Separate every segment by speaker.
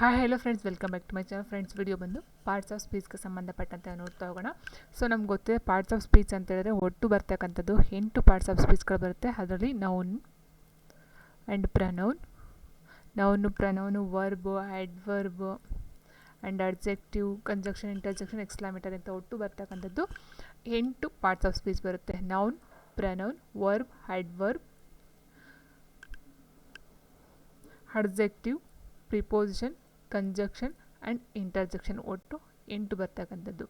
Speaker 1: Hi hello friends, welcome back to my channel. Friends, video ಬಂದು parts of ಸ್ಪೀಚ್ಗೆ ಸಂಬಂಧಪಟ್ಟಂತೆ ನೋಡ್ತಾ ಹೋಗೋಣ. ಸೊ ನಮ್ಗೆ ಗೊತ್ತಿದೆ ಪಾರ್ಟ್ಸ್ ಆಫ್ ಸ್ಪೀಚ್ ಅಂತ ಹೇಳಿದ್ರೆ ಒಟ್ಟು ಬರ್ತಕ್ಕಂಥದ್ದು 8 ಪಾರ್ಟ್ಸ್ ಆಫ್ ಸ್ಪೀಚ್ಗಳು ಬರುತ್ತೆ. ಅದರಲ್ಲಿ noun and pronoun, pronoun, verb, adverb and adjective, conjunction, interjection, exclamatory ಅಂತ ಒಟ್ಟು ಬರ್ತಕ್ಕಂಥದ್ದು 8 ಪಾರ್ಟ್ಸ್ ಆಫ್ ಸ್ಪೀಚ್ ಬರುತ್ತೆ. Noun, pronoun, verb, adverb, adjective, preposition, conjunction and interjection ಒಟ್ಟು 8 ಬರ್ತಕ್ಕಂಥದ್ದು.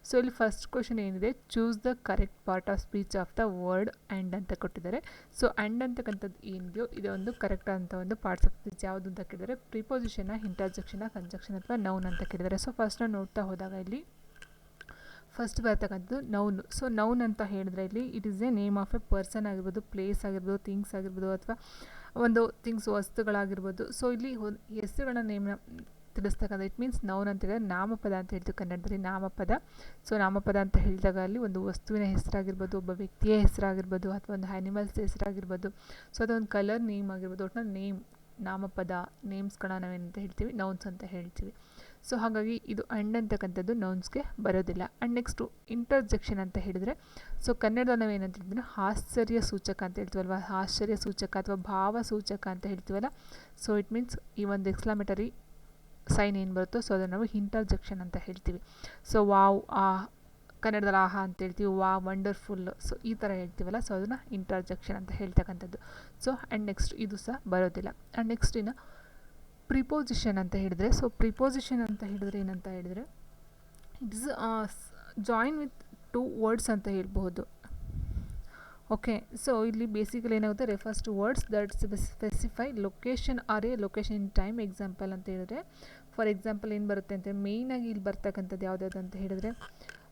Speaker 1: ಸೊ ಇಲ್ಲಿ ಫಸ್ಟ್ ಕ್ವಶನ್ ಏನಿದೆ, choose the correct part of speech of the word and ಅಂತ ಕೊಟ್ಟಿದ್ದಾರೆ. ಸೊ ಆ್ಯಂಡ್ ಅಂತಕ್ಕಂಥದ್ದು ಏನಿದೆಯೋ ಇದು ಒಂದು ಕರೆಕ್ಟ್ ಅಂತ ಒಂದು ಪಾರ್ಟ್ಸ್ ಆಫ್ ಸ್ಪೀಚ್ ಯಾವುದು ಅಂತ ಕೇಳಿದರೆ ಪ್ರಿಪೋಸಿಷನ್ನ, ಇಂಟರ್ಜೆಕ್ಷನ್ನ, ಕಂಜಂಕ್ಷನ್ ಅಥವಾ ನೌನ್ ಅಂತ ಕೇಳಿದ್ದಾರೆ. ಸೊ ಫಸ್ಟ್ ನಾವು ನೋಡ್ತಾ ಹೋದಾಗ ಇಲ್ಲಿ ಫಸ್ಟ್ ಬರ್ತಕ್ಕಂಥದ್ದು ನೌನ್. ಸೊ ನೌನ್ ಅಂತ ಹೇಳಿದ್ರೆ ಇಲ್ಲಿ it is A name of A person ಆಗಿರ್ಬೋದು, ಪ್ಲೇಸ್ ಆಗಿರ್ಬೋದು, ಥಿಂಗ್ಸ್ ಆಗಿರ್ಬೋದು, ಅಥವಾ ಒಂದು ಥಿಂಗ್ಸ್ ವಸ್ತುಗಳಾಗಿರ್ಬೋದು. ಸೊ ಇಲ್ಲಿ ಹೆಸರುಗಳನ್ನ ನೇಮ್ನ ತಿಳಿಸ್ತಕ್ಕಂಥ ಇಟ್ ಮೀನ್ಸ್ ನೌನ್ ಅಂತ ಹೇಳಿದ್ರೆ ನಾಮಪದ ಅಂತ ಹೇಳ್ತೀವಿ ಕನ್ನಡದಲ್ಲಿ, ನಾಮಪದ. ಸೊ ನಾಮಪದ ಅಂತ ಹೇಳಿದಾಗ ಅಲ್ಲಿ ಒಂದು ವಸ್ತುವಿನ ಹೆಸರಾಗಿರ್ಬೋದು, ಒಬ್ಬ ವ್ಯಕ್ತಿಯ ಹೆಸರಾಗಿರ್ಬೋದು, ಅಥವಾ ಒಂದು ಆ್ಯನಿಮಲ್ಸ್ ಹೆಸರಾಗಿರ್ಬೋದು, ಸೊ ಅದೊಂದು ಕಲರ್ ನೇಮ್ ಆಗಿರ್ಬೋದು, ಒಟ್ಟಿನಲ್ಲಿ ನೇಮ್, ನಾಮಪದ, ನೇಮ್ಸ್ಗಳನ್ನ ನಾವೇನಂತ ಹೇಳ್ತೀವಿ, ನೌನ್ಸ್ ಅಂತ ಹೇಳ್ತೀವಿ. ಸೊ ಹಾಗಾಗಿ ಇದು ಅಂಡ್ ಅಂತಕ್ಕಂಥದ್ದು ನೌನ್ಸ್ಗೆ ಬರೋದಿಲ್ಲ. ಆ್ಯಂಡ್ ನೆಕ್ಸ್ಟು ಇಂಟರ್ಜೆಕ್ಷನ್ ಅಂತ ಹೇಳಿದರೆ, ಸೊ ಕನ್ನಡದಲ್ಲಿ ನಾವು ಏನಂತ ಹೇಳ್ತೀವಿ, ಆಶ್ಚರ್ಯ ಸೂಚಕ ಅಂತ ಹೇಳ್ತೀವಲ್ವ, ಆಶ್ಚರ್ಯ ಸೂಚಕ ಅಥವಾ ಭಾವ ಸೂಚಕ ಅಂತ ಹೇಳ್ತೀವಲ್ಲ. ಸೊ ಇಟ್ ಮೀನ್ಸ್ ಈ ಒಂದು ಎಕ್ಸ್ಕ್ಲಾಮೇಟರಿ ಸೈನ್ ಏನು ಬರುತ್ತೋ ಸೊ ಅದನ್ನು ನಾವು ಇಂಟರ್ಜೆಕ್ಷನ್ ಅಂತ ಹೇಳ್ತೀವಿ. ಸೊ ವಾವ್, ಕನ್ನಡದಲ್ಲಿ ಆಹಾ ಅಂತ ಹೇಳ್ತೀವಿ, ವಾವ್, ವಂಡರ್ಫುಲ್, ಸೊ ಈ ಥರ ಹೇಳ್ತೀವಲ್ಲ, ಸೊ ಅದನ್ನು ಇಂಟರ್ಜೆಕ್ಷನ್ ಅಂತ ಹೇಳ್ತಕ್ಕಂಥದ್ದು. ಸೊ ಆ್ಯಂಡ್ ನೆಕ್ಸ್ಟ್ ಇದು ಸಹ ಬರೋದಿಲ್ಲ. ಆ್ಯಂಡ್ ನೆಕ್ಸ್ಟ್ ಇನ್ನು ಪ್ರಿಪೋಸಿಷನ್ ಅಂತ ಹೇಳಿದರೆ, ಸೊ ಪ್ರಿಪೋಸಿಷನ್ ಅಂತ ಹೇಳಿದ್ರೆ ಏನಂತ ಹೇಳಿದರೆ it is join with 2 words ಅಂತ ಹೇಳ್ಬೋದು. ಓಕೆ, ಸೊ ಇಲ್ಲಿ ಬೇಸಿಕಲಿ ಏನಾಗುತ್ತೆ, refers to words that specify location or a location in time. Example ಅಂತ ಹೇಳಿದ್ರೆ, ಫಾರ್ ಎಕ್ಸಾಂಪಲ್ ಏನು ಬರುತ್ತೆ ಅಂತ ಮೇಯ್ನಾಗಿ ಇಲ್ಲಿ ಬರ್ತಕ್ಕಂಥದ್ದು ಯಾವುದಾದ್ರು ಅಂತ ಹೇಳಿದ್ರೆ,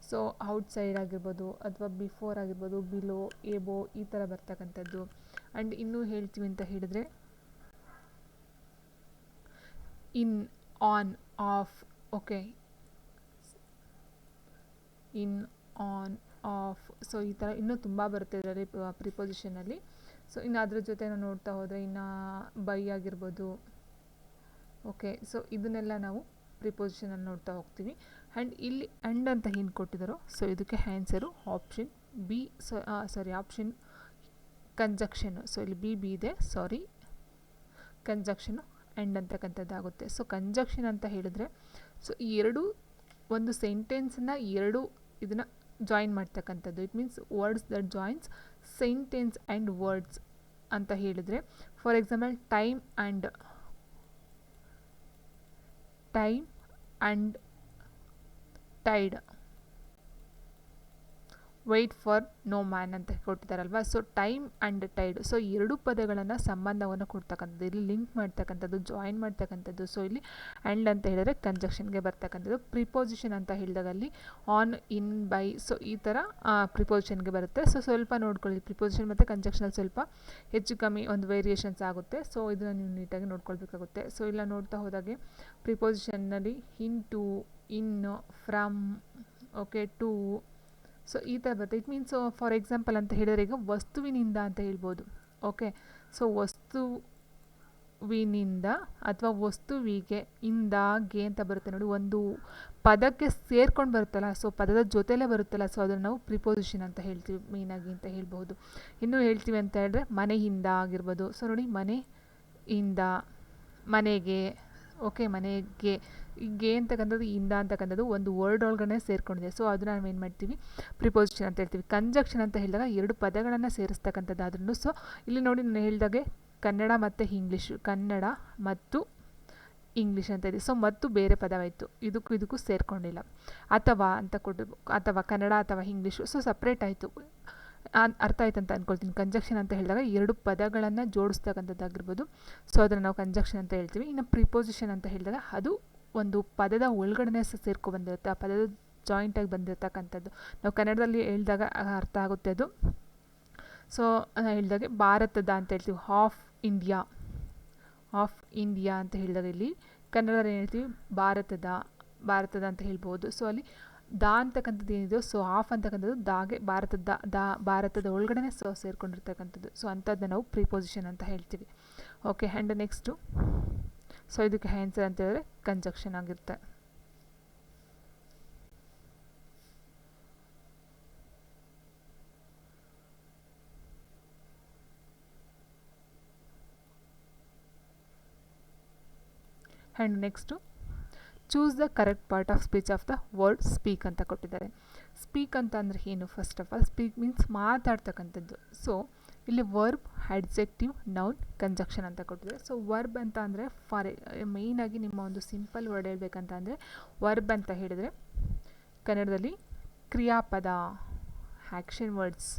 Speaker 1: ಸೊ ಔಟ್ಸೈಡ್ ಆಗಿರ್ಬೋದು, ಅಥವಾ ಬಿಫೋರ್ ಆಗಿರ್ಬೋದು, ಬಿಲೋ, ಎಬೋ, ಈ ಥರ ಬರ್ತಕ್ಕಂಥದ್ದು. ಆ್ಯಂಡ್ ಇನ್ನೂ ಹೇಳ್ತೀವಿ ಅಂತ ಹೇಳಿದರೆ in, on, off. Okay, in, on, off, so ಈ ಥರ ಇನ್ನೂ ತುಂಬ ಬರುತ್ತೆ ಇದರಲ್ಲಿ ಪ್ರಿಪೋಸಿಷನಲ್ಲಿ. ಸೊ ಇನ್ನು ಅದ್ರ ಜೊತೆ ನಾವು ನೋಡ್ತಾ ಹೋದರೆ ಇನ್ನು ಬೈ ಆಗಿರ್ಬೋದು. ಓಕೆ, ಸೊ ಇದನ್ನೆಲ್ಲ ನಾವು ಪ್ರಿಪೋಸಿಷನಲ್ಲಿ ನೋಡ್ತಾ ಹೋಗ್ತೀವಿ. ಆ್ಯಂಡ್ ಇಲ್ಲಿ ಅಂಡ್ ಅಂತ ಏನು ಕೊಟ್ಟಿದ್ದಾರೋ ಸೊ ಇದಕ್ಕೆ answer option B. Option conjunction. So ಇಲ್ಲಿ ಬಿ ಇದೆ, ಕಂಜಂಕ್ಷನ್ನು ಅಂಡ್ ಅಂತಕ್ಕಂಥದ್ದಾಗುತ್ತೆ. ಸೊ ಕಂಜಂಕ್ಷನ್ ಅಂತ ಹೇಳಿದ್ರೆ, ಸೊ ಈ ಎರಡು ಒಂದು ಸೆಂಟೆನ್ಸನ್ನ ಎರಡು ಇದನ್ನು ಜಾಯಿನ್ ಮಾಡ್ತಕ್ಕಂಥದ್ದು. It means words that joins sentence and words ಅಂತ ಹೇಳಿದರೆ, for example time and tide, wait for no man ಅಂತ ಕೊಟ್ಟಿದ್ದಾರಲ್ವ. So time and tide, so ಎರಡು ಪದಗಳನ್ನು ಸಂಬಂಧವನ್ನು ಕೊಡ್ತಕ್ಕಂಥದ್ದು, ಇಲ್ಲಿ ಲಿಂಕ್ ಮಾಡ್ತಕ್ಕಂಥದ್ದು, ಜಾಯಿನ್ ಮಾಡ್ತಕ್ಕಂಥದ್ದು. ಸೊ ಇಲ್ಲಿ ಆ್ಯಂಡ್ ಅಂತ ಹೇಳಿದ್ರೆ ಕಂಜಂಕ್ಷನ್ಗೆ ಬರ್ತಕ್ಕಂಥದ್ದು. ಪ್ರಿಪೋಸಿಷನ್ ಅಂತ ಹೇಳಿದಾಗ ಅಲ್ಲಿ ಆನ್, ಇನ್, ಬೈ, ಸೊ ಈ ಥರ ಪ್ರಿಪೋಸಿಷನ್ಗೆ ಬರುತ್ತೆ. ಸೊ ಸ್ವಲ್ಪ ನೋಡ್ಕೊಳ್ಳಿ, ಪ್ರಿಪೋಸಿಷನ್ ಮತ್ತು ಕಂಜಂಕ್ಷನಲ್ಲಿ ಸ್ವಲ್ಪ ಹೆಚ್ಚು ಕಮ್ಮಿ ಒಂದು ವೇರಿಯೇಷನ್ಸ್ ಆಗುತ್ತೆ. ಸೊ ಇದನ್ನು ನೀವು ನೀಟಾಗಿ ನೋಡ್ಕೊಳ್ಬೇಕಾಗುತ್ತೆ. ಸೊ ಇಲ್ಲ ನೋಡ್ತಾ ಹೋದಾಗೆ ಪ್ರಿಪೋಸಿಷನ್ನಲ್ಲಿ in to, in, from, okay, to, so ಈ ಥರ ಬರುತ್ತೆ. ಇಟ್ ಮೀನ್ಸ್ ಫಾರ್ ಎಕ್ಸಾಂಪಲ್ ಅಂತ ಹೇಳಿದರೆ ಈಗ ವಸ್ತುವಿನಿಂದ ಅಂತ ಹೇಳ್ಬೋದು. ಓಕೆ, ಸೊ ವಸ್ತುವಿನಿಂದ ಅಥವಾ ವಸ್ತುವಿಗೆ, ಇಂದಾಗೆ ಅಂತ ಬರುತ್ತೆ ನೋಡಿ, ಒಂದು ಪದಕ್ಕೆ ಸೇರ್ಕೊಂಡು ಬರುತ್ತಲ್ಲ, ಸೊ ಪದದ ಜೊತೆಲೇ ಬರುತ್ತಲ್ಲ, ಸೊ ಅದನ್ನು ನಾವು ಪ್ರಿಪೋಸಿಷನ್ ಅಂತ ಹೇಳ್ತೀವಿ ಮೇಯ್ನಾಗಿ ಅಂತ ಹೇಳ್ಬೋದು. ಇನ್ನೂ ಹೇಳ್ತೀವಿ ಅಂತ ಹೇಳಿದ್ರೆ ಮನೆಯಿಂದ ಆಗಿರ್ಬೋದು. ಸೊ ನೋಡಿ, ಮನೆಯಿಂದ, ಮನೆಗೆ, ಓಕೆ, ಮನೆಗೆ, ಗೆ ಅಂತಕ್ಕಂಥದ್ದು, ಇಂದ ಅಂತಕ್ಕಂಥದ್ದು ಒಂದು ವರ್ಡ್ ಒಳಗಡೆ ಸೇರ್ಕೊಂಡಿದೆ. ಸೊ ಅದನ್ನು ನಾವು ಏನು ಮಾಡ್ತೀವಿ, ಪ್ರಿಪೋಸಿಷನ್ ಅಂತ ಹೇಳ್ತೀವಿ. ಕಂಜಂಕ್ಷನ್ ಅಂತ ಹೇಳಿದಾಗ ಎರಡು ಪದಗಳನ್ನು ಸೇರಿಸ್ತಕ್ಕಂಥದ್ದು ಆದ್ರೂ. ಸೊ ಇಲ್ಲಿ ನೋಡಿ ನಾನು ಹೇಳಿದಾಗೆ ಕನ್ನಡ ಮತ್ತು ಇಂಗ್ಲೀಷ್, ಕನ್ನಡ ಮತ್ತು ಇಂಗ್ಲೀಷ್ ಅಂತ ಇದೆ. ಸೊ ಮತ್ತು ಬೇರೆ ಪದವಾಯಿತು, ಇದಕ್ಕೂ ಸೇರಿಕೊಂಡಿಲ್ಲ. ಅಥವಾ ಅಂತ ಅಥವಾ ಕನ್ನಡ ಅಥವಾ ಇಂಗ್ಲೀಷು, ಸೊ ಸಪ್ರೇಟ್ ಆಯಿತು. ಅರ್ಥ ಆಯ್ತು ಅಂತ ಅಂದ್ಕೊಳ್ತೀನಿ. ಕಂಜಂಕ್ಷನ್ ಅಂತ ಹೇಳಿದಾಗ ಎರಡು ಪದಗಳನ್ನು ಜೋಡಿಸ್ತಕ್ಕಂಥದ್ದಾಗಿರ್ಬೋದು. ಸೊ ಅದನ್ನು ನಾವು ಕಂಜಂಕ್ಷನ್ ಅಂತ ಹೇಳ್ತೀವಿ. ಇನ್ನು ಪ್ರಿಪೋಸಿಷನ್ ಅಂತ ಹೇಳಿದಾಗ ಅದು ಒಂದು ಪದದ ಒಳಗಡೆ ಸೇರ್ಕೊ ಬಂದಿರುತ್ತೆ, ಆ ಪದದ ಜಾಯಿಂಟಾಗಿ ಬಂದಿರತಕ್ಕಂಥದ್ದು. ನಾವು ಕನ್ನಡದಲ್ಲಿ ಹೇಳಿದಾಗ ಅರ್ಥ ಆಗುತ್ತೆ ಅದು. ಸೊ ಹೇಳಿದಾಗೆ ಭಾರತದ ಅಂತ ಹೇಳ್ತೀವಿ, ಆಫ್ ಇಂಡಿಯಾ ಅಂತ ಹೇಳಿದಾಗ ಇಲ್ಲಿ ಕನ್ನಡದಲ್ಲಿ ಏನು ಹೇಳ್ತೀವಿ, ಭಾರತದ ಅಂತ ಹೇಳ್ಬೋದು. ಸೊ ಅಲ್ಲಿ ದಾ ಅಂತಕ್ಕಂಥದ್ದು ಏನಿದೆಯೋ, ಸೊ ಆಫ್ ಅಂತಕ್ಕಂಥದ್ದು ದಾಗೆ ಭಾರತದ ಒಳಗಡೆ ಸೇರ್ಕೊಂಡಿರ್ತಕ್ಕಂಥದ್ದು. ಸೊ ಅಂಥದ್ದನ್ನ ನಾವು ಪ್ರಿಪೋಸಿಷನ್ ಅಂತ ಹೇಳ್ತೀವಿ. ಓಕೆ, ಆ್ಯಂಡ್ ನೆಕ್ಸ್ಟು ಸೊ ಇದಕ್ಕೆ ಆನ್ಸರ್ ಅಂತ ಹೇಳಿದ್ರೆ ಕಂಜಕ್ಷನ್ ಆಗಿರುತ್ತೆ. And next choose the correct part of speech of the word speak ಅಂತ ಕೊಟ್ಟಿದ್ದಾರೆ. ಸ್ಪೀಕ್ ಅಂತ ಅಂದರೆ ಏನು? First of all speak means ಮಾತಾಡ್ತಕ್ಕಂಥದ್ದು. ಸೊ ಇಲ್ಲಿ ವರ್ಬ್, ಅಡ್ಜೆಕ್ಟಿವ್, ನೌನ್, ಕಂಜಕ್ಷನ್ ಅಂತ ಕೊಟ್ಟಿದ್ದಾರೆ. ಸೊ ವರ್ಬ್ ಅಂತ ಅಂದರೆ ಮೇಯ್ನಾಗಿ ನಿಮ್ಮ ಒಂದು ಸಿಂಪಲ್ ವರ್ಡ್ ಹೇಳ್ಬೇಕಂತ ಅಂದರೆ ವರ್ಬ್ ಅಂತ ಹೇಳಿದರೆ ಕನ್ನಡದಲ್ಲಿ ಕ್ರಿಯಾಪದ, ಆ್ಯಕ್ಷನ್ ವರ್ಡ್ಸ್.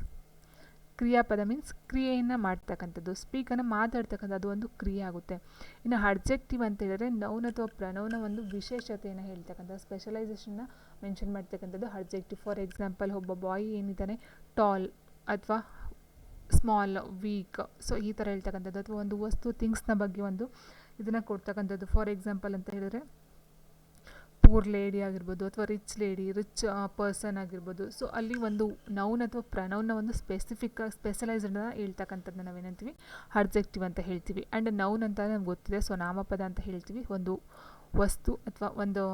Speaker 1: ಕ್ರಿಯಾಪದ ಮೀನ್ಸ್ ಕ್ರಿಯೆಯನ್ನು ಮಾಡ್ತಕ್ಕಂಥದ್ದು, ಸ್ಪೀಕನ್ನು ಮಾತಾಡ್ತಕ್ಕಂಥದ್ದು ಒಂದು ಕ್ರಿಯೆ ಆಗುತ್ತೆ. ಇನ್ನು ಅಡ್ಜೆಕ್ಟಿವ್ ಅಂತ ಹೇಳಿದ್ರೆ ನೌನ್ ಅಥವಾ ಪ್ರನೌನ ಒಂದು ವಿಶೇಷತೆಯನ್ನು ಹೇಳ್ತಕ್ಕಂಥದ್ದು, ಸ್ಪೆಷಲೈಸೇಷನ್ನ ಮೆನ್ಷನ್ ಮಾಡ್ತಕ್ಕಂಥದ್ದು ಅಡ್ಜೆಕ್ಟಿವ್. ಫಾರ್ ಎಕ್ಸಾಂಪಲ್, ಒಬ್ಬ ಬಾಯ್ ಏನಿದ್ದಾನೆ ಟಾಲ್ ಅಥವಾ ಸ್ಮಾಲ್, ವೀಕ್, ಸೊ ಈ ಥರ ಹೇಳ್ತಕ್ಕಂಥದ್ದು. ಅಥವಾ ಒಂದು ವಸ್ತು, ಥಿಂಗ್ಸ್ನ ಬಗ್ಗೆ ಒಂದು ಇದನ್ನು ಕೊಡ್ತಕ್ಕಂಥದ್ದು. ಫಾರ್ ಎಕ್ಸಾಂಪಲ್ ಅಂತ ಹೇಳಿದ್ರೆ ಪೂರ್ ಲೇಡಿ ಆಗಿರ್ಬೋದು ಅಥವಾ ರಿಚ್ ಲೇಡಿ, ರಿಚ್ ಪರ್ಸನ್ ಆಗಿರ್ಬೋದು. ಸೊ ಅಲ್ಲಿ ಒಂದು ನೌನ್ ಅಥವಾ ಪ್ರನೌನ್ನ ಒಂದು ಸ್ಪೆಷಲೈಸ್ಡನ್ನ ಹೇಳ್ತಕ್ಕಂಥದ್ದನ್ನ ನಾವೇನಂತೀವಿ ಅಡ್ಜೆಕ್ಟಿವ್ ಅಂತ ಹೇಳ್ತೀವಿ. ಆ್ಯಂಡ್ ನೌನ್ ಅಂತ ನಮ್ಗೆ ಗೊತ್ತಿದೆ, ಸೊ ನಾಮಪದ ಅಂತ ಹೇಳ್ತೀವಿ. ಒಂದು ವಸ್ತು ಅಥವಾ ಒಂದು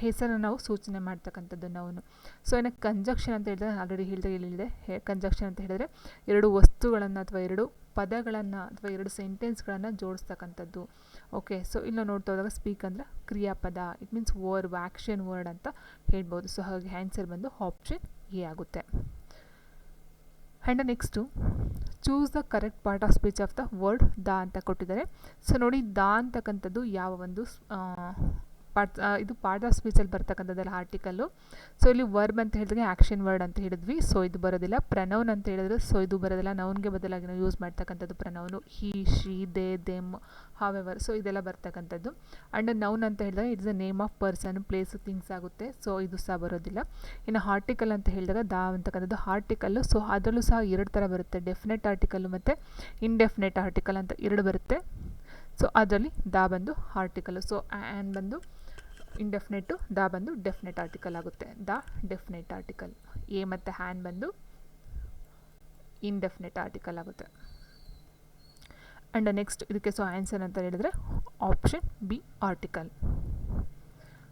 Speaker 1: ಹೆಸರನ್ನು ನಾವು ಸೂಚನೆ ಮಾಡ್ತಕ್ಕಂಥದ್ದು ನೌನು. ಸೊ ಇನ್ನು ಕಂಜಕ್ಷನ್ ಅಂತ ಹೇಳಿದ್ರೆ ಆಲ್ರೆಡಿ ಹೇಳಿದೆ. ಕಂಜಕ್ಷನ್ ಅಂತ ಹೇಳಿದ್ರೆ ಎರಡು ವಸ್ತುಗಳನ್ನು ಅಥವಾ ಎರಡು ಪದಗಳನ್ನು ಅಥವಾ ಎರಡು ಸೆಂಟೆನ್ಸ್ಗಳನ್ನು ಜೋಡಿಸ್ತಕ್ಕಂಥದ್ದು. ಓಕೆ, ಸೊ ಇಲ್ಲಿ ನೋಡ್ತಾ ಹೋದಾಗ ಸ್ಪೀಕ್ ಅಂದರೆ ಕ್ರಿಯಾಪದ, it means verb, action word ಅಂತ ಹೇಳ್ಬೋದು. ಸೊ ಹಾಗೆ ಆನ್ಸರ್ ಬಂದು ಆಪ್ಷನ್ ಎ ಆಗುತ್ತೆ. And next choose the correct part of speech of the word the ಅಂತ ಕೊಟ್ಟಿದ್ದಾರೆ. ಸೊ ನೋಡಿ, ದ ಅಂತಕ್ಕಂಥದ್ದು ಯಾವ ಒಂದು ಇದು ಪಾರ್ಟ್ ಆಫ್ ಸ್ಪೀಚಲ್ಲಿ ಬರ್ತಕ್ಕಂಥದ್ದಲ್ಲ ಆರ್ಟಿಕಲ್ಲು. ಸೊ ಇಲ್ಲಿ ವರ್ಬ್ ಅಂತ ಹೇಳಿದ್ರೆ ಆ್ಯಕ್ಷನ್ ವರ್ಡ್ ಅಂತ ಹೇಳಿದ್ವಿ, ಸೊ ಇದು ಬರೋದಿಲ್ಲ. ಪ್ರನೌನ್ ಅಂತ ಹೇಳಿದ್ರೆ ಸೊ ಇದು ಬರೋದಿಲ್ಲ. ನೌನ್ಗೆ ಬದಲಾಗಿ ನಾವು ಯೂಸ್ ಮಾಡ್ತಕ್ಕಂಥದ್ದು pronoun he, she, they, them, however, so ಇದೆಲ್ಲ ಬರ್ತಕ್ಕಂಥದ್ದು. ಆ್ಯಂಡ್ ನೌನ್ ಅಂತ ಹೇಳಿದ್ರೆ it's a name of person, place, things ಆಗುತ್ತೆ. ಸೊ ಇದು ಸಹ ಬರೋದಿಲ್ಲ. ಇನ್ನು ಆರ್ಟಿಕಲ್ ಅಂತ ಹೇಳಿದಾಗ ದ ಅಂತಕ್ಕಂಥದ್ದು ಆರ್ಟಿಕಲ್ಲು. ಸೊ ಅದರಲ್ಲೂ ಸಹ ಎರಡು ಥರ ಬರುತ್ತೆ, ಡೆಫಿನೆಟ್ ಆರ್ಟಿಕಲ್ಲು ಮತ್ತು ಇಂಡೆಫಿನೆಟ್ ಆರ್ಟಿಕಲ್ ಅಂತ ಎರಡು ಬರುತ್ತೆ. ಸೊ ಅದರಲ್ಲಿ ದ ಬಂದು ಆರ್ಟಿಕಲ್ಲು, ಸೊ ಆ್ಯನ್ ಬಂದು ಇಂಡೆಫಿನೆಟ್ಟು, ದ ಬಂದು ಡೆಫಿನೆಟ್ ಆರ್ಟಿಕಲ್ ಆಗುತ್ತೆ. ದ ಡೆಫಿನೆಟ್ ಆರ್ಟಿಕಲ್, ಎ ಮತ್ತು ಹ್ಯಾನ್ ಬಂದು ಇಂಡೆಫಿನೆಟ್ ಆರ್ಟಿಕಲ್ ಆಗುತ್ತೆ. ಆ್ಯಂಡ್ ನೆಕ್ಸ್ಟ್ ಇದಕ್ಕೆ ಸೊ ಆನ್ಸರ್ ಅಂತ ಹೇಳಿದ್ರೆ option B article.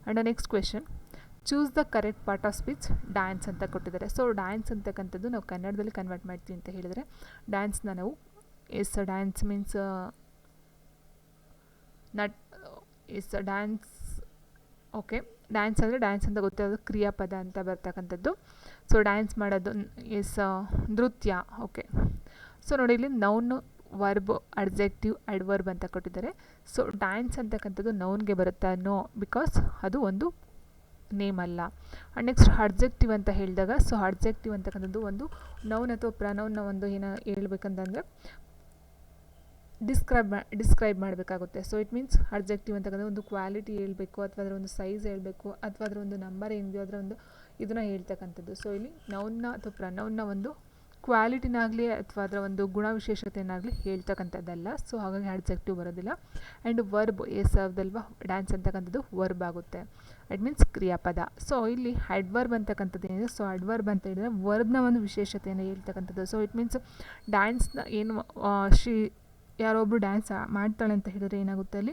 Speaker 1: And next question, choose the correct part of speech dance ಅಂತ ಕೊಟ್ಟಿದ್ದಾರೆ. ಸೊ ಡ್ಯಾನ್ಸ್ ಅಂತಕ್ಕಂಥದ್ದು ನಾವು ಕನ್ನಡದಲ್ಲಿ ಕನ್ವರ್ಟ್ ಮಾಡ್ತೀವಿ ಅಂತ ಹೇಳಿದರೆ ಡ್ಯಾನ್ಸ್ನ ನಾವು dance means dance. Okay, dance ಅಂದರೆ ಡ್ಯಾನ್ಸ್ ಅಂತ ಗೊತ್ತಿರೋದು ಕ್ರಿಯಾಪದ ಅಂತ ಬರ್ತಕ್ಕಂಥದ್ದು. ಸೊ ಡ್ಯಾನ್ಸ್ ಮಾಡೋದು ನೃತ್ಯ. ಓಕೆ, ಸೊ ನೋಡಿ ಇಲ್ಲಿ ನೌನು, ವರ್ಬ್, ಅಡ್ಜೆಕ್ಟಿವ್, ಅಡ್ವರ್ಬ್ ಅಂತ ಕೊಟ್ಟಿದ್ದಾರೆ. ಸೊ ಡ್ಯಾನ್ಸ್ ಅಂತಕ್ಕಂಥದ್ದು ನೌನ್ಗೆ ಬರುತ್ತೆ, ನೋ, ಬಿಕಾಸ್ ಅದು ಒಂದು ನೇಮ್ ಅಲ್ಲ. ಆ್ಯಂಡ್ ನೆಕ್ಸ್ಟ್ ಅಡ್ಜೆಕ್ಟಿವ್ ಅಂತ ಹೇಳಿದಾಗ ಸೊ ಅಡ್ಜೆಕ್ಟಿವ್ ಅಂತಕ್ಕಂಥದ್ದು ಒಂದು ನೌನ್ ಅಥವಾ ಪ್ರನೌನ್ನ ಒಂದು ಏನೋ ಹೇಳ್ಬೇಕಂತಂದರೆ ಡಿಸ್ಕ್ರೈಬ್ ಮಾಡಬೇಕಾಗುತ್ತೆ. ಸೊ ಇಟ್ ಮೀನ್ಸ್ ಅಡ್ಜೆಕ್ಟಿವ್ ಅಂತಕ್ಕಂಥ ಒಂದು ಕ್ವಾಲಿಟಿ ಹೇಳಬೇಕು, ಅಥವಾ ಅದರ ಒಂದು ಸೈಜ್ ಹೇಳಬೇಕು, ಅಥವಾ ಅದರ ಒಂದು ನಂಬರ್ ಏನಿದೆಯೋ ಅದರ ಒಂದು ಇದನ್ನು ಹೇಳ್ತಕ್ಕಂಥದ್ದು. ಸೊ ಇಲ್ಲಿ ನೌನ್ನ ಅಥವಾ ಪ್ರನೌನ್ನ ಒಂದು ಕ್ವಾಲಿಟಿನಾಗಲಿ ಅಥವಾ ಅದರ ಒಂದು ಗುಣವಿಶೇಷತೆಯನ್ನಾಗಲಿ ಹೇಳ್ತಕ್ಕಂಥದ್ದಲ್ಲ. ಸೊ ಹಾಗಾಗಿ ಅಡ್ಜೆಕ್ಟಿವ್ ಬರೋದಿಲ್ಲ. ಆ್ಯಂಡ್ ವರ್ಬ್, ಸರ್ವ್ದಲ್ವಾ ಡ್ಯಾನ್ಸ್ ಅಂತಕ್ಕಂಥದ್ದು ವರ್ಬ್ ಆಗುತ್ತೆ, ಇಟ್ ಮೀನ್ಸ್ ಕ್ರಿಯಾಪದ. ಸೊ ಇಲ್ಲಿ ಅಡ್ವರ್ಬ್ ಅಂತಕ್ಕಂಥದ್ದು ಏನಿದೆ, ಸೊ ಅಡ್ವರ್ಬ್ ಅಂತ ಹೇಳಿದರೆ ವರ್ಬ್ನ ಒಂದು ವಿಶೇಷತೆಯನ್ನು ಹೇಳ್ತಕ್ಕಂಥದ್ದು. ಸೊ ಇಟ್ ಮೀನ್ಸ್ ಡ್ಯಾನ್ಸ್ನ ಏನು ಯಾರೊಬ್ಬರು ಡ್ಯಾನ್ಸ್ ಮಾಡ್ತಾಳೆ ಅಂತ ಹೇಳಿದ್ರೆ ಏನಾಗುತ್ತೆ ಅಲ್ಲಿ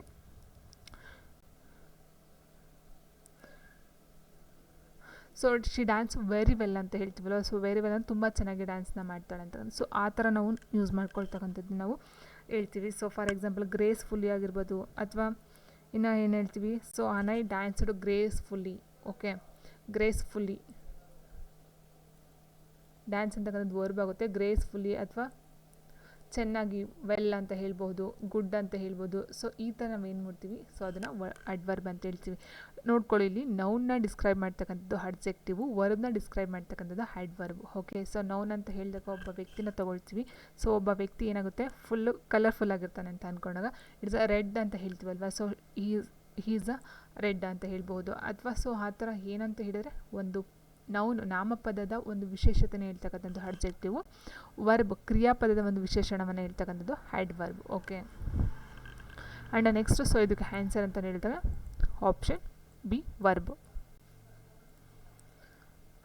Speaker 1: so she dance very well ಅಂತ ಹೇಳ್ತೀವಲ್ಲ. ಸೊ ವೆರಿ ವೆಲ್ ಅಂತ ತುಂಬ ಚೆನ್ನಾಗಿ ಡ್ಯಾನ್ಸ್ನ ಮಾಡ್ತಾಳೆ ಅಂತ. ಸೊ ಆ ಥರ ನಾವು ಯೂಸ್ ಮಾಡ್ಕೊಳ್ತಕ್ಕಂಥದ್ದು ನಾವು ಹೇಳ್ತೀವಿ. ಸೊ ಫಾರ್ ಎಕ್ಸಾಂಪಲ್ ಗ್ರೇಸ್ಫುಲ್ಲಿ ಆಗಿರ್ಬೋದು, ಅಥವಾ ಇನ್ನು ಏನು ಹೇಳ್ತೀವಿ, ಸೊ ಅನೈ ಡ್ಯಾನ್ಸ್ಡು ಗ್ರೇಸ್ಫುಲ್ಲಿ. ಓಕೆ, ಗ್ರೇಸ್ಫುಲ್ಲಿ ಡ್ಯಾನ್ಸ್ ಅಂತಕ್ಕಂಥದ್ದು ವರ್ಬ್ ಆಗುತ್ತೆ. ಗ್ರೇಸ್ಫುಲ್ಲಿ ಅಥವಾ ಚೆನ್ನಾಗಿ, ವೆಲ್ ಅಂತ ಹೇಳ್ಬೋದು, ಗುಡ್ ಅಂತ ಹೇಳ್ಬೋದು. ಸೊ ಈ ಥರ ನಾವು ಏನು ಮಾಡ್ತೀವಿ, ಸೊ ಅದನ್ನು ಅಡ್ವರ್ಬ್ ಅಂತ ಹೇಳ್ತೀವಿ. ನೋಡ್ಕೊಳ್ಳಿ, ಇಲ್ಲಿ ನೌನ್ನ ಡಿಸ್ಕ್ರೈಬ್ ಮಾಡ್ತಕ್ಕಂಥದ್ದು ಅಡ್ಜೆಕ್ಟಿವು, ವರ್ಬ್ನ ಡಿಸ್ಕ್ರೈಬ್ ಮಾಡ್ತಕ್ಕಂಥದ್ದು ಅಡ್ವರ್ಬ್. ಓಕೆ, ಸೊ ನೌನ್ ಅಂತ ಹೇಳಿದಾಗ ಒಬ್ಬ ವ್ಯಕ್ತಿನ ತೊಗೊಳ್ತೀವಿ. ಸೊ ಒಬ್ಬ ವ್ಯಕ್ತಿ ಏನಾಗುತ್ತೆ ಫುಲ್ಲು ಕಲರ್ಫುಲ್ ಆಗಿರ್ತಾನೆ ಅಂತ ಅಂದ್ಕೊಂಡಾಗ ಇಟ್ಸ್ ಅ ರೆಡ್ ಅಂತ ಹೇಳ್ತೀವಲ್ವ. ಸೊ ಈಸ್ ಅ ರೆಡ್ ಅಂತ ಹೇಳ್ಬೋದು. ಅಥವಾ ಸೊ ಆ ಥರ ಏನಂತ ಹೇಳಿದರೆ ಒಂದು ನೌನ್, ನಾಮಪದದ ಒಂದು ವಿಶೇಷತೆನ ಹೇಳ್ತಕ್ಕಂಥದ್ದು ಅಡ್ಜೆಕ್ಟಿವು. ವರ್ಬ್, ಕ್ರಿಯಾಪದದ ಒಂದು ವಿಶೇಷಣವನ್ನು ಹೇಳ್ತಕ್ಕಂಥದ್ದು adverb. Okay, and next so ಇದಕ್ಕೆ ಆನ್ಸರ್ ಅಂತ ಹೇಳಿದಾಗ option B verb.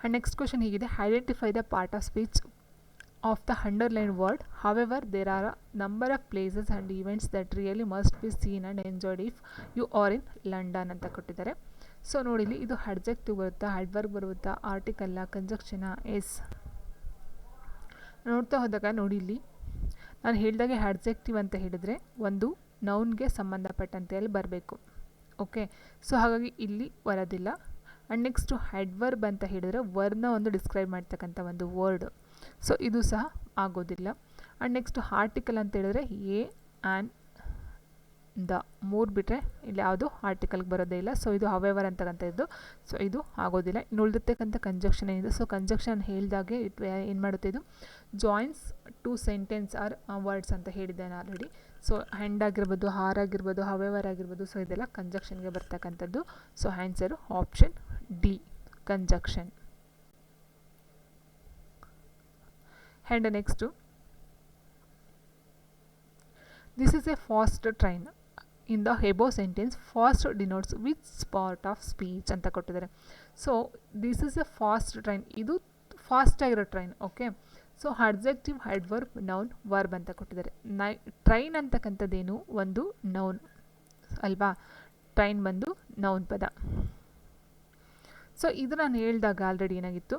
Speaker 1: And next question ಹೀಗಿದೆ, identify the part of speech of the underlined word. However, there are a number of places and events that really must be seen and enjoyed if you are in London ಅಂತ ಕೊಟ್ಟಿದ್ದಾರೆ. So ನೋಡಿಲಿ ಇದು adjective ಬರುತ್ತಾ, adverb ಬರುತ್ತಾ, ಆರ್ಟಿಕಲ್ಲ, ಕಂಜಕ್ಷನ, S ನೋಡ್ತಾ ಹೋದಾಗ ನೋಡಿಲಿ ನಾನು ಹೇಳಿದಾಗೆ ಅಡ್ಜೆಕ್ಟಿವ್ ಅಂತ ಹೇಳಿದರೆ ಒಂದು ನೌನ್ಗೆ ಸಂಬಂಧಪಟ್ಟಂತೆ ಅಲ್ಲಿ ಬರಬೇಕು. ಓಕೆ, ಸೊ ಹಾಗಾಗಿ ಇಲ್ಲಿ ಬರೋದಿಲ್ಲ. ಆ್ಯಂಡ್ ನೆಕ್ಸ್ಟು ಅಡ್ವರ್ಬ್ ಅಂತ ಹೇಳಿದರೆ ವರ್ಡ್ನ ಒಂದು ಡಿಸ್ಕ್ರೈಬ್ ಮಾಡ್ತಕ್ಕಂಥ ಒಂದು ವರ್ಡ್, ಸೊ ಇದು ಸಹ ಆಗೋದಿಲ್ಲ. ಆ್ಯಂಡ್ ನೆಕ್ಸ್ಟು ಆರ್ಟಿಕಲ್ ಅಂತ ಹೇಳಿದ್ರೆ ಎ ಆ್ಯಂಡ್ ದ ಮೂರು ಬಿಟ್ಟರೆ ಇಲ್ಲಿ ಯಾವುದು ಆರ್ಟಿಕಲ್ಗೆ ಬರೋದೇ ಇಲ್ಲ. ಸೊ ಇದು ಹವೆವರ್ ಅಂತಕ್ಕಂಥದ್ದು, ಸೊ ಇದು ಆಗೋದಿಲ್ಲ. ಇನ್ನು ಉಳಿದಿರ್ತಕ್ಕಂಥ ಕಂಜಕ್ಷನ್ ಏನಿದೆ, ಸೊ ಕಂಜಕ್ಷನ್ ಹೇಳಿದಾಗೆ ಏನು ಮಾಡುತ್ತೆ, ಇದು joins two sentence or words ಅಂತ ಹೇಳಿದ್ದೇನೆ ಆಲ್ರೆಡಿ. ಸೊ ಹ್ಯಾಂಡ್ ಆಗಿರ್ಬೋದು, ಹಾರ್ ಆಗಿರ್ಬೋದು, ಹವೆವರ್ ಆಗಿರ್ಬೋದು, ಸೊ ಇದೆಲ್ಲ ಕಂಜಕ್ಷನ್ಗೆ ಬರ್ತಕ್ಕಂಥದ್ದು. So answer option D, conjunction. And next this is A fast train. In the above sentence fast denotes which part of speech ಅಂತ ಕೊಟ್ಟಿದ್ದಾರೆ. So this is A fast train, ಇದು fast ಆಗಿರೋ train. Okay, so adjective, adverb, noun, verb ಅಂತ ಕೊಟ್ಟಿದ್ದಾರೆ. Train ಅಂತಕ್ಕಂಥದ್ದೇನು ಒಂದು noun ಅಲ್ವಾ, train ಬಂದು noun ಪದ. ಸೊ ಇದು ನಾನು ಹೇಳಿದಾಗ ಆಲ್ರೆಡಿ ಏನಾಗಿತ್ತು,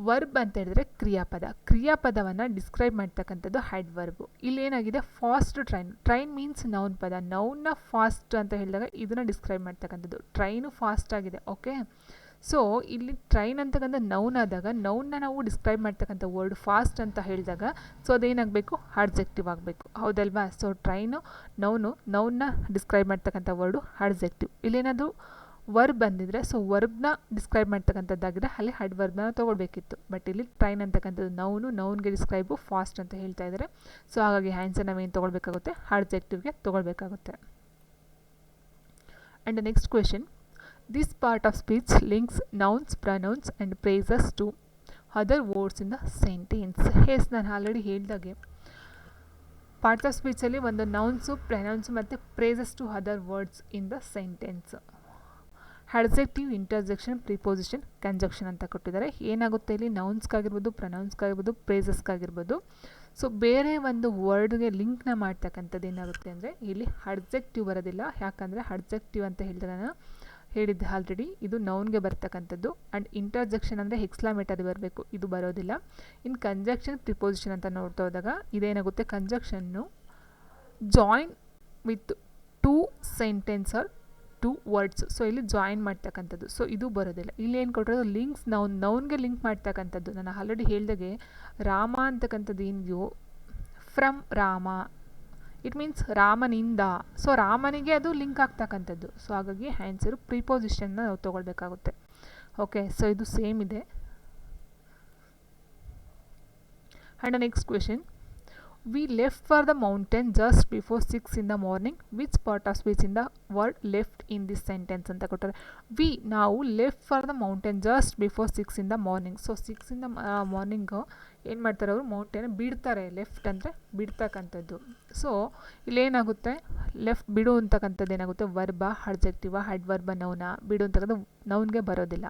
Speaker 1: ವರ್ಬ್ ಅಂತ ಹೇಳಿದ್ರೆ ಕ್ರಿಯಾಪದ, ಕ್ರಿಯಾಪದವನ್ನು ಡಿಸ್ಕ್ರೈಬ್ ಮಾಡ್ತಕ್ಕಂಥದ್ದು ಅಡ್ವರ್ಬು. ಇಲ್ಲೇನಾಗಿದೆ fast train, train means noun ಪದ, ನೌನ್ನ ಫಾಸ್ಟ್ ಅಂತ ಹೇಳಿದಾಗ ಇದನ್ನು ಡಿಸ್ಕ್ರೈಬ್ ಮಾಡ್ತಕ್ಕಂಥದ್ದು. ಟ್ರೈನು ಫಾಸ್ಟ್ ಆಗಿದೆ. ಓಕೆ, ಸೊ ಇಲ್ಲಿ ಟ್ರೈನ್ ಅಂತಕ್ಕಂಥ ನೌನ್ ಆದಾಗ ನೌನ್ನ ನಾವು ಡಿಸ್ಕ್ರೈಬ್ ಮಾಡ್ತಕ್ಕಂಥ ವರ್ಡ್ ಫಾಸ್ಟ್ ಅಂತ ಹೇಳಿದಾಗ ಸೊ ಅದೇನಾಗಬೇಕು, ಅಡ್ಜೆಕ್ಟಿವ್ ಆಗಬೇಕು, ಹೌದಲ್ವಾ. ಸೊ ಟ್ರೈನು ನೌನ್ನ ಡಿಸ್ಕ್ರೈಬ್ ಮಾಡ್ತಕ್ಕಂಥ ವರ್ಡು ಅಡ್ಜೆಕ್ಟಿವ್. ಇಲ್ಲೇನಾದರೂ ವರ್ಬ್ ಬಂದಿದ್ರೆ ಸೊ ವರ್ಬ್ನ ಡಿಸ್ಕ್ರೈಬ್ ಮಾಡ್ತಕ್ಕಂಥದ್ದಾಗಿದ್ರೆ ಅಲ್ಲಿ ಅಡ್ವರ್ಬ್ನ ತೊಗೊಳ್ಬೇಕಿತ್ತು. ಬಟ್ ಇಲ್ಲಿ ಟ್ರೈನ್ ಅಂತಕ್ಕಂಥದ್ದು ನೌನ್ಗೆ ಡಿಸ್ಕ್ರೈಬು ಫಾಸ್ಟ್ ಅಂತ ಹೇಳ್ತಾ ಇದ್ದಾರೆ. ಸೊ ಹಾಗಾಗಿ ಆನ್ಸರ್ ನಾವೇನು ತೊಗೊಳ್ಬೇಕಾಗುತ್ತೆ, ಅಡ್ಜೆಕ್ಟಿವ್ಗೆ ತೊಗೊಳ್ಬೇಕಾಗುತ್ತೆ. And next question, this part of speech links nouns, pronouns and phrases to other words in the sentence. Yes, ನಾನು ಆಲ್ರೆಡಿ ಹೇಳಿದಾಗೆ ಪಾರ್ಟ್ ಆಫ್ ಸ್ಪೀಚಲ್ಲಿ ಒಂದು ನೌನ್ಸು, ಪ್ರನೌನ್ಸು ಮತ್ತು phrases to other words in the sentence. Adjective, interjection, preposition, conjunction ಅಂತ ಕೊಟ್ಟಿದ್ದಾರೆ. ಏನಾಗುತ್ತೆ ಇಲ್ಲಿ ನೌನ್ಸ್ಗಾಗಿರ್ಬೋದು, ಪ್ರನೌನ್ಸ್ಗಾಗಿರ್ಬೋದು, ಪ್ರೇಸಸ್ಗಾಗಿರ್ಬೋದು, so ಬೇರೆ ಒಂದು ವರ್ಡ್ಗೆ ಲಿಂಕ್ನ ಮಾಡ್ತಕ್ಕಂಥದ್ದು ಏನಾಗುತ್ತೆ ಅಂದರೆ ಇಲ್ಲಿ ಅಡ್ಜೆಕ್ಟಿವ್ ಬರೋದಿಲ್ಲ. ಯಾಕಂದರೆ ಅಡ್ಜೆಕ್ಟಿವ್ ಅಂತ ಹೇಳಿದ್ರೆ ನಾನು ಹೇಳಿದ್ದೆ ಆಲ್ರೆಡಿ, ಇದು ನೌನ್ಗೆ ಬರ್ತಕ್ಕಂಥದ್ದು. ಆ್ಯಂಡ್ ಇಂಟರ್ಜೆಕ್ಷನ್ ಅಂದರೆ ಎಕ್ಸ್ಕ್ಲಾಮೇಟರಿ ಬರಬೇಕು, ಇದು ಬರೋದಿಲ್ಲ. ಇನ್ನು ಕಂಜಕ್ಷನ್, ಪ್ರಿಪೋಸಿಷನ್ ಅಂತ ನೋಡ್ತಾ ಹೋದಾಗ ಇದೇನಾಗುತ್ತೆ, conjunction join with two sentence or two words. So ಇಲ್ಲಿ ಜಾಯಿನ್ ಮಾಡ್ತಕ್ಕಂಥದ್ದು, ಸೊ ಇದು ಬರೋದಿಲ್ಲ. ಇಲ್ಲಿ ಏನು ಕೊಟ್ಟಿರೋದು, ಲಿಂಕ್ಸ್ ನೌನ್ಗೆ ಲಿಂಕ್ ಮಾಡ್ತಕ್ಕಂಥದ್ದು. ನಾನು ಆಲ್ರೆಡಿ ಹೇಳಿದಾಗೆ ರಾಮ ಅಂತಕ್ಕಂಥದ್ದು ಏನಿದೆಯೋ, ಫ್ರಮ್ ರಾಮ, ಇಟ್ ಮೀನ್ಸ್ ರಾಮನಿಂದ, ಸೊ ರಾಮನಿಗೆ ಅದು ಲಿಂಕ್ ಆಗ್ತಕ್ಕಂಥದ್ದು. ಸೊ ಹಾಗಾಗಿ ಆನ್ಸರು ಪ್ರಿಪೋಸಿಷನ್ನ ನಾವು ತೊಗೊಳ್ಬೇಕಾಗುತ್ತೆ. ಓಕೆ, ಸೊ ಇದು ಸೇಮ್ ಇದೆ. And next question, we left for the mountain just before 6 in the morning. Which part of speech in the word left in this sentence ಅಂತ ಕೊಟ್ಟರೆ, we ನಾವು left for the mountain just before 6 in the morning. So 6 in the morning ಏನು ಮಾಡ್ತಾರೆ ಅವರು, mountain ಬಿಡ್ತಾರೆ. Left ಅಂದರೆ ಬಿಡ್ತಕ್ಕಂಥದ್ದು. So ಇಲ್ಲೇನಾಗುತ್ತೆ, left ಬಿಡು ಅಂತಕ್ಕಂಥದ್ದು ಏನಾಗುತ್ತೆ, ವರ್ಬ, ಅಡ್ಜೆಕ್ಟಿವ, ಅಡ್ವರ್ಬ, ನೌನ. ಬಿಡು ಅಂತಕ್ಕಂಥ ನೌನ್ಗೆ ಬರೋದಿಲ್ಲ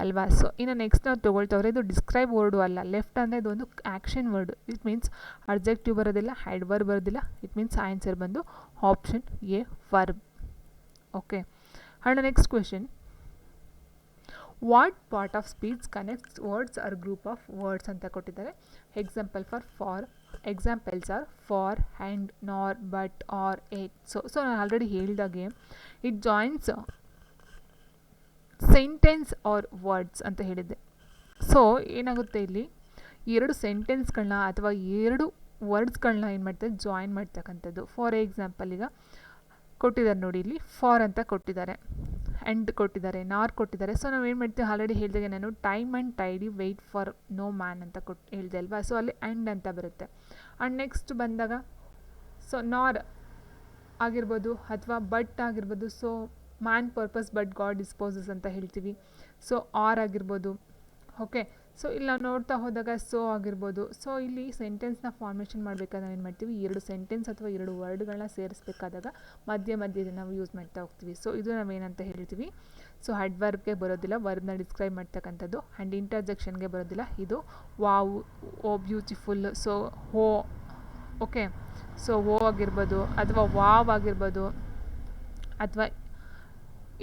Speaker 1: ಅಲ್ವಾ. ಸೊ ಇನ್ನು ನೆಕ್ಸ್ಟ್ ನಾವು ತೊಗೊಳ್ತವ್ರೆ, ಇದು ಡಿಸ್ಕ್ರೈಬ್ ವರ್ಡು ಅಲ್ಲ. ಲೆಫ್ಟ್ ಅಂದರೆ ಇದು ಒಂದು action word, it means adjective ಬರೋದಿಲ್ಲ, ಅಡ್ವರ್ಬ್ ಬರೋದಿಲ್ಲ. ಇಟ್ ಮೀನ್ಸ್ ಆನ್ಸರ್ ಬಂದು option A, verb. Okay, and next question, what part of speech connects words or group of words ಅಂತ ಕೊಟ್ಟಿದ್ದಾರೆ. Examples are for, and, nor, but, or, yet. So ನಾನು already ಹೇಳಿದಾಗೆ it joins sentence or words ಅಂತ ಹೇಳಿದ್ದೆ. So ಏನಾಗುತ್ತೆ, ಇಲ್ಲಿ ಎರಡು ಸೆಂಟೆನ್ಸ್ಗಳನ್ನ ಅಥವಾ ಎರಡು ವರ್ಡ್ಸ್ಗಳನ್ನ ಏನು ಮಾಡ್ತಾರೆ, ಜಾಯಿನ್ ಮಾಡ್ತಕ್ಕಂಥದ್ದು. ಫಾರ್ ಎಕ್ಸಾಂಪಲ್ ಈಗ ಕೊಟ್ಟಿದ್ದಾರೆ ನೋಡಿ, ಇಲ್ಲಿ ಫಾರ್ ಅಂತ ಕೊಟ್ಟಿದ್ದಾರೆ, ಆ್ಯಂಡ್ ಕೊಟ್ಟಿದ್ದಾರೆ, ನಾರ್ ಕೊಟ್ಟಿದ್ದಾರೆ. ಸೊ ನಾವು ಏನು ಮಾಡ್ತೀವಿ, ಆಲ್ರೆಡಿ ಹೇಳಿದಾಗೆ ನಾನು time and tide wait for no man ಅಂತ ಹೇಳಿದೆ ಅಲ್ವಾ. ಸೊ ಅಲ್ಲಿ ಆ್ಯಂಡ್ ಅಂತ ಬರುತ್ತೆ. ಆ್ಯಂಡ್ ನೆಕ್ಸ್ಟ್ ಬಂದಾಗ ಸೊ ನಾರ್ ಆಗಿರ್ಬೋದು ಅಥವಾ ಬಟ್ ಆಗಿರ್ಬೋದು. So man purpose but god disposes ಅಂತ ಹೇಳ್ತೀವಿ. ಸೊ ಆರ್ ಆಗಿರ್ಬೋದು. ಓಕೆ, ಸೊ ಇಲ್ಲಿ ನಾವು ನೋಡ್ತಾ ಹೋದಾಗ ಸೊ ಆಗಿರ್ಬೋದು. ಸೊ ಇಲ್ಲಿ ಸೆಂಟೆನ್ಸ್ನ ಫಾರ್ಮೇಷನ್ ಮಾಡಬೇಕಾದ್ರೆ ನಾವು ಏನು ಮಾಡ್ತೀವಿ, ಎರಡು ಸೆಂಟೆನ್ಸ್ ಅಥವಾ ಎರಡು ವರ್ಡ್ಗಳನ್ನ ಸೇರಿಸಬೇಕಾದಾಗ ಮಧ್ಯೆ ನಾವು ಯೂಸ್ ಮಾಡ್ತಾ ಹೋಗ್ತೀವಿ. ಸೊ ಇದು ನಾವೇನಂತ ಹೇಳ್ತೀವಿ, ಸೊ ಅಡ್ವರ್ಬ್ಗೆ ಬರೋದಿಲ್ಲ, ವರ್ಬ್ನ ಡಿಸ್ಕ್ರೈಬ್ ಮಾಡ್ತಕ್ಕಂಥದ್ದು. ಆ್ಯಂಡ್ ಇಂಟರ್ಜೆಕ್ಷನ್ಗೆ ಬರೋದಿಲ್ಲ, ಇದು ವಾವ್, ಓ ಬ್ಯೂಟಿಫುಲ್, ಸೊ ಹೋ, ಓಕೆ. ಸೊ ಓ ಆಗಿರ್ಬೋದು ಅಥವಾ ವಾವ್ ಆಗಿರ್ಬೋದು ಅಥವಾ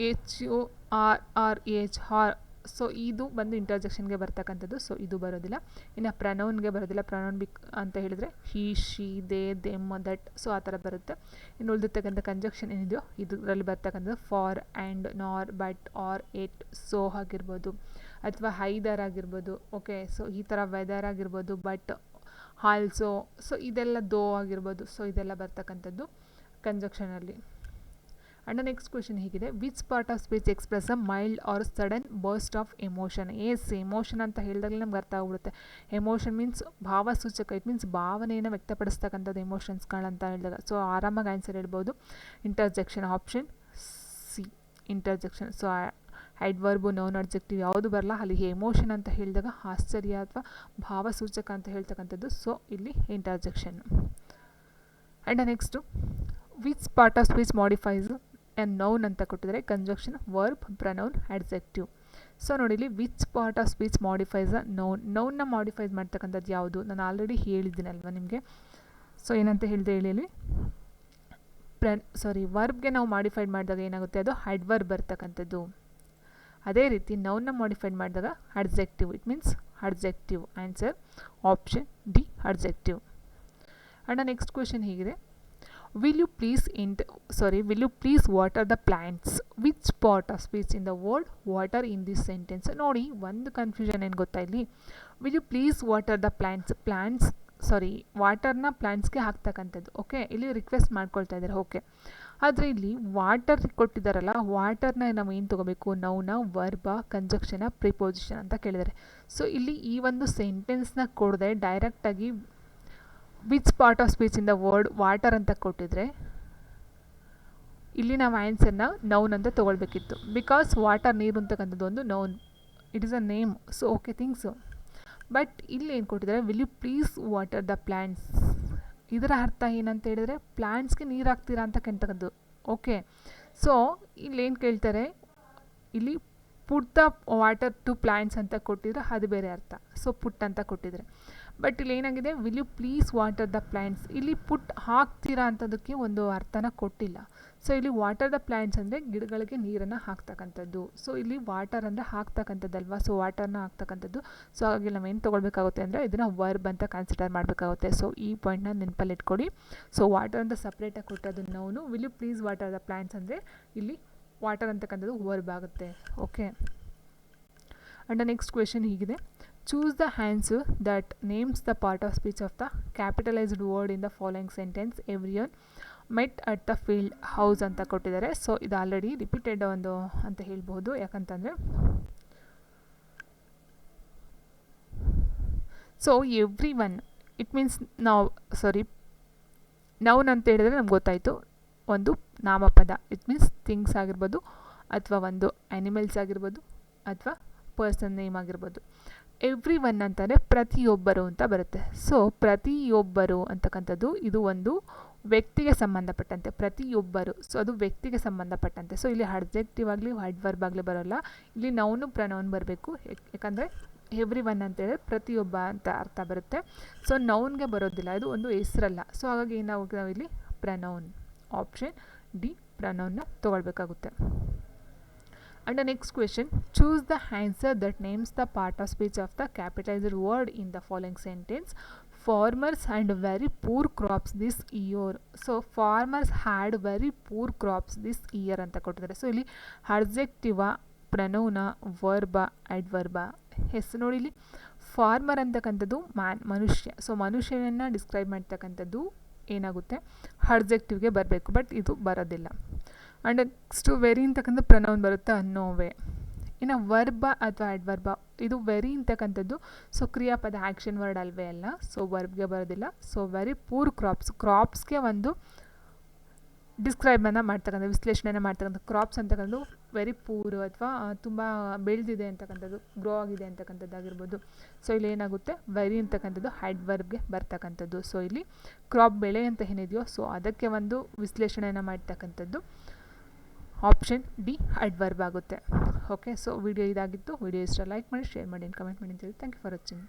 Speaker 1: HURRH ಹಾರ್. ಸೊ ಇದು ಬಂದು ಇಂಟರ್ಜೆಕ್ಷನ್ಗೆ ಬರ್ತಕ್ಕಂಥದ್ದು. ಸೊ ಇದು ಬರೋದಿಲ್ಲ. ಇನ್ನು ಪ್ರನೌನ್ಗೆ ಬರೋದಿಲ್ಲ. ಪ್ರನೌನ್ ಅಂತ ಹೇಳಿದರೆ he, she, they, them, that, so ಆ ಥರ ಬರುತ್ತೆ. ಇನ್ನು ಉಳಿದಿರ್ತಕ್ಕಂಥ ಕಂಜಕ್ಷನ್ ಏನಿದೆಯೋ ಇದರಲ್ಲಿ ಬರ್ತಕ್ಕಂಥದ್ದು for, and, nor, but, or, yet, so ಆಗಿರ್ಬೋದು ಅಥವಾ ಹೈದರ್ ಆಗಿರ್ಬೋದು. ಓಕೆ. ಸೊ ಈ ಥರ ವೆದರ್ ಆಗಿರ್ಬೋದು, ಬಟ್, ಆಲ್ಸೋ, ಸೊ ಇದೆಲ್ಲ ದೋ ಆಗಿರ್ಬೋದು. ಸೊ ಇದೆಲ್ಲ ಬರ್ತಕ್ಕಂಥದ್ದು ಕಂಜಕ್ಷನಲ್ಲಿ. ಆ್ಯಂಡ್ ನೆಕ್ಸ್ಟ್ ಕ್ವೆಶನ್ ಹೀಗಿದೆ, which part of speech express a mild or sudden burst of emotion. Emotion ಅಂತ ಹೇಳಿದಾಗಲೇ ನಮ್ಗೆ ಅರ್ಥ ಆಗ್ಬಿಡುತ್ತೆ. ಎಮೋಷನ್ ಮೀನ್ಸ್ ಭಾವಸೂಚಕ, ಇಟ್ ಮೀನ್ಸ್ ಭಾವನೆಯನ್ನು ವ್ಯಕ್ತಪಡಿಸ್ತಕ್ಕಂಥದ್ದು ಎಮೋಷನ್ಸ್ಗಳಂತ ಹೇಳಿದಾಗ. ಸೊ ಆರಾಮಾಗಿ ಆನ್ಸರ್ ಹೇಳ್ಬೋದು interjection, option C interjection. So adverb, noun, adjective ಯಾವುದು ಬರಲ್ಲ, ಅಲ್ಲಿ ಎಮೋಷನ್ ಅಂತ ಹೇಳಿದಾಗ ಆಶ್ಚರ್ಯ ಅಥವಾ ಭಾವಸೂಚಕ ಅಂತ ಹೇಳ್ತಕ್ಕಂಥದ್ದು. ಸೊ ಇಲ್ಲಿ interjection. And next, which part of speech modifies a noun ಅಂತ ಕೊಟ್ಟಿದ್ದಾರೆ. Conjunction, verb, pronoun, adjective. So ನೋಡಿ ಇಲ್ಲಿ which part of speech modifies a noun. ನೌನ್ನ ಮಾಡಿಫೈಸ್ ಮಾಡ್ತಕ್ಕಂಥದ್ದು ಯಾವುದು, ನಾನು ಆಲ್ರೆಡಿ ಹೇಳಿದ್ದೀನಲ್ವ ನಿಮಗೆ. ಸೊ ಏನಂತ ಹೇಳಿದೆ ಹೇಳಿ, ವರ್ಬ್ಗೆ ನಾವು ಮಾಡಿಫೈಡ್ ಮಾಡಿದಾಗ ಏನಾಗುತ್ತೆ, ಅದು ಅಡ್ವರ್ಬ್ ಬರ್ತಕ್ಕಂಥದ್ದು. ಅದೇ ರೀತಿ ನೌನ್ನ ಮಾಡಿಫೈಡ್ ಮಾಡಿದಾಗ adjective, it means adjective. Answer option D adjective. And next question ಹೀಗಿದೆ, will you please water the plants. which part of speech in the word water in this sentence. ನೋಡಿ ಒಂದು ಕನ್ಫ್ಯೂಷನ್ ಏನು ಗೊತ್ತಾ ಇಲ್ಲಿ, will you please water the plants ವಾಟರ್ನ ಪ್ಲ್ಯಾಂಟ್ಸ್ಗೆ ಹಾಕ್ತಕ್ಕಂಥದ್ದು. Okay, ಇಲ್ಲಿ ರಿಕ್ವೆಸ್ಟ್ ಮಾಡ್ಕೊಳ್ತಾ ಇದ್ದಾರೆ. ಓಕೆ, ಆದರೆ ಇಲ್ಲಿ ವಾಟರ್ ಕೊಟ್ಟಿದ್ದಾರಲ್ಲ, ವಾಟರ್ನ ನಾವು ಏನು ತೊಗೋಬೇಕು, ನೌನ, ವರ್ಬ, ಕಂಜಕ್ಷನ, ಪ್ರಿಪೋಸಿಷನ್ ಅಂತ ಕೇಳಿದ್ದಾರೆ. ಸೊ ಇಲ್ಲಿ ಈ ಒಂದು ಸೆಂಟೆನ್ಸ್ನ ಕೊಡದೆ ಡೈರೆಕ್ಟಾಗಿ which part of speech in the word water ಅಂತ ಕೊಟ್ಟಿದ್ರೆ ಇಲ್ಲಿ ನಾವು ಆನ್ಸರ್ನ ನೌನ್ ಅಂತ ತೊಗೊಳ್ಬೇಕಿತ್ತು. ಬಿಕಾಸ್ ವಾಟರ್, ನೀರು ಅಂತಕ್ಕಂಥದ್ದು ಒಂದು noun, it is a name. So okay things. But ಇಲ್ಲಿ ಏನು ಕೊಟ್ಟಿದ್ದಾರೆ, will you please water the plants. ಇದರ ಅರ್ಥ ಏನಂತ ಹೇಳಿದರೆ ಪ್ಲ್ಯಾಂಟ್ಸ್ಗೆ ನೀರು ಹಾಕ್ತೀರಾ ಅಂತ ಕೇಳ್ತಕ್ಕಂಥದ್ದು. ಓಕೆ, ಸೊ ಇಲ್ಲಿ ಏನು ಕೇಳ್ತಾರೆ, ಇಲ್ಲಿ put the water to plants ಅಂತ ಕೊಟ್ಟಿದ್ರೆ ಅದು ಬೇರೆ ಅರ್ಥ. ಸೊ ಪುಟ್ ಅಂತ ಕೊಟ್ಟಿದ್ರೆ. ಬಟ್ ಇಲ್ಲಿ ಏನಾಗಿದೆ, will you please water the plants, ಇಲ್ಲಿ ಪುಟ್ ಹಾಕ್ತೀರಾ ಅಂತದಕ್ಕೆ ಒಂದು ಅರ್ಥನ ಕೊಟ್ಟಿಲ್ಲ. ಸೊ ಇಲ್ಲಿ ವಾಟರ್ ದ ಪ್ಲ್ಯಾಂಟ್ಸ್ ಅಂದರೆ ಗಿಡಗಳಿಗೆ ನೀರನ್ನು ಹಾಕ್ತಕ್ಕಂಥದ್ದು. ಸೊ ಇಲ್ಲಿ ವಾಟರ್ ಅಂದರೆ ಹಾಕ್ತಕ್ಕಂಥದ್ದಲ್ವಾ, ಸೊ ವಾಟರ್ನ ಹಾಕ್ತಕ್ಕಂಥದ್ದು. ಸೊ ಹಾಗಾಗಿ ನಾವೇನು ತೊಗೊಳ್ಬೇಕಾಗುತ್ತೆ ಅಂದರೆ ಇದನ್ನು ವರ್ಬ್ ಅಂತ ಕನ್ಸಿಡರ್ ಮಾಡಬೇಕಾಗುತ್ತೆ. ಸೊ ಈ ಪಾಯಿಂಟ್ನ ನೆನಪಲ್ಲಿ ಇಟ್ಕೊಳ್ಳಿ. ಸೊ ವಾಟರ್ ಅಂತ ಸಪ್ರೇಟಾಗಿ ಕೊಟ್ಟದ್ದು noun, will you please water the plants ಅಂದರೆ ಇಲ್ಲಿ ವಾಟರ್ ಅಂತಕ್ಕಂಥದ್ದು ವರ್ಬ್ ಆಗುತ್ತೆ. ಓಕೆ. ಆ್ಯಂಡ್ ನೆಕ್ಸ್ಟ್ ಕ್ವೆಶನ್ ಹೀಗಿದೆ, choose the answer that names the part of speech of the capitalized word in the following sentence. Everyone met at the field house ಅಂತ ಕೊಟ್ಟಿದ್ದಾರೆ. So ಇದು already repeated ಒಂದು ಅಂತ ಹೇಳ್ಬೋದು. ಯಾಕಂತಂದರೆ so every one, it means noun ಅಂತ ಹೇಳಿದ್ರೆ ನಮ್ಗೆ ಗೊತ್ತಾಯಿತು, ಒಂದು ನಾಮಪದ, ಇಟ್ ಮೀನ್ಸ್ ಥಿಂಗ್ಸ್ ಆಗಿರ್ಬೋದು ಅಥವಾ ಒಂದು ಆ್ಯನಿಮಲ್ಸ್ ಆಗಿರ್ಬೋದು ಅಥವಾ ಪರ್ಸನ್ ನೇಮ್ ಆಗಿರ್ಬೋದು. ಎವ್ರಿ ಒನ್ ಅಂತಂದರೆ ಪ್ರತಿಯೊಬ್ಬರು ಅಂತ ಬರುತ್ತೆ. ಸೊ ಪ್ರತಿಯೊಬ್ಬರು ಅಂತಕ್ಕಂಥದ್ದು ಇದು ಒಂದು ವ್ಯಕ್ತಿಗೆ ಸಂಬಂಧಪಟ್ಟಂತೆ, ಪ್ರತಿಯೊಬ್ಬರು. ಸೊ ಅದು ವ್ಯಕ್ತಿಗೆ ಸಂಬಂಧಪಟ್ಟಂತೆ. ಸೊ ಇಲ್ಲಿ ಅಡ್ಜೆಕ್ಟಿವ್ ಆಗಲಿ ಅಡ್ವರ್ಬ್ ಆಗಲಿ ಬರೋಲ್ಲ, ಇಲ್ಲಿ ನೌನು ಪ್ರನೌನ್ ಬರಬೇಕು. ಯಾಕಂದರೆ ಎವ್ರಿ ಒನ್ ಅಂತೇಳಿ ಪ್ರತಿಯೊಬ್ಬ ಅಂತ ಅರ್ಥ ಬರುತ್ತೆ. ಸೊ ನೌನ್ಗೆ ಬರೋದಿಲ್ಲ, ಇದು ಒಂದು ಹೆಸರಲ್ಲ. ಸೊ ಹಾಗಾಗಿ ನಾವಿಲ್ಲಿ ಪ್ರನೌನ್, ಆಪ್ಷನ್ ಡಿ ಪ್ರನೌನ್ನ ತೊಗೊಳ್ಬೇಕಾಗುತ್ತೆ. And the next question, choose the answer that names the part of speech of the capitalized word in the following sentence. Farmers had very poor crops this year. So farmers had very poor crops this year ಅಂತ ಕೊಟ್ಟಿದ್ದಾರೆ. So ಇಲ್ಲಿ ಅಡ್ಜೆಕ್ಟಿವ, ಪ್ರನೌನ, ವರ್ಬ, ಅಡ್ವರ್ಬ, ಹೆಸರು ನೋಡಿ ಇಲ್ಲಿ farmer ಅಂತಕ್ಕಂಥದ್ದು ಮನುಷ್ಯ. So ಮನುಷ್ಯನನ್ನು describe ಮಾಡ್ತಕ್ಕಂಥದ್ದು ಏನಾಗುತ್ತೆ, ಅಡ್ಜೆಕ್ಟಿವ್ಗೆ ಬರಬೇಕು. ಬಟ್ ಇದು ಬರೋದಿಲ್ಲ. ಆ್ಯಂಡ್ ನೆಕ್ಸ್ಟು ವೆರಿ ಅಂತಕ್ಕಂಥ ಪ್ರನೌನ್ ಬರುತ್ತೆ, ಅನ್ನೋವೆ. ಇನ್ನು ವರ್ಬ ಅಥವಾ ಅಡ್ವರ್ಬ, ಇದು ವೆರಿ ಅಂತಕ್ಕಂಥದ್ದು ಸೊ ಕ್ರಿಯಾಪದ, ಆ್ಯಕ್ಷನ್ ವರ್ಡ್ ಅಲ್ವೇ ಅಲ್ಲ. ಸೊ ವರ್ಬ್ಗೆ ಬರೋದಿಲ್ಲ. ಸೊ ವೆರಿ ಪೂರ್ ಕ್ರಾಪ್ಸ್ಗೆ ಒಂದು ಡಿಸ್ಕ್ರೈಬನ್ನು ಮಾಡ್ತಕ್ಕಂಥ, ವಿಶ್ಲೇಷಣೆಯನ್ನು ಮಾಡ್ತಕ್ಕಂಥ. ಕ್ರಾಪ್ಸ್ ಅಂತಕ್ಕಂಥದ್ದು ವೆರಿ ಪೂರ್ ಅಥವಾ ತುಂಬ ಬೆಳೆದಿದೆ ಅಂತಕ್ಕಂಥದ್ದು, ಗ್ರೋ ಆಗಿದೆ ಅಂತಕ್ಕಂಥದ್ದಾಗಿರ್ಬೋದು. ಸೊ ಇಲ್ಲಿ ಏನಾಗುತ್ತೆ, ವೆರಿ ಅಂತಕ್ಕಂಥದ್ದು ಅಡ್ವರ್ಬ್ಗೆ ಬರ್ತಕ್ಕಂಥದ್ದು. ಸೊ ಇಲ್ಲಿ ಕ್ರಾಪ್ ಬೆಳೆ ಅಂತ ಏನಿದೆಯೋ ಸೊ ಅದಕ್ಕೆ ಒಂದು ವಿಶ್ಲೇಷಣೆಯನ್ನು ಮಾಡ್ತಕ್ಕಂಥದ್ದು ಆಪ್ಷನ್ ಡಿ ಅಡ್ವರ್ಬ್ ಆಗುತ್ತೆ. ಓಕೆ, ಸೊ ವಿಡಿಯೋ ಇದಾಗಿತ್ತು. ವಿಡಿಯೋ ಇಷ್ಟ ಲೈಕ್ ಮಾಡಿ, ಶೇರ್ ಮಾಡಿ, ಕಮೆಂಟ್ ಮಾಡಿ ಅಂತ ಹೇಳಿ ಥ್ಯಾಂಕ್ ಯು ಫಾರ್ ವಾಚಿಂಗ್.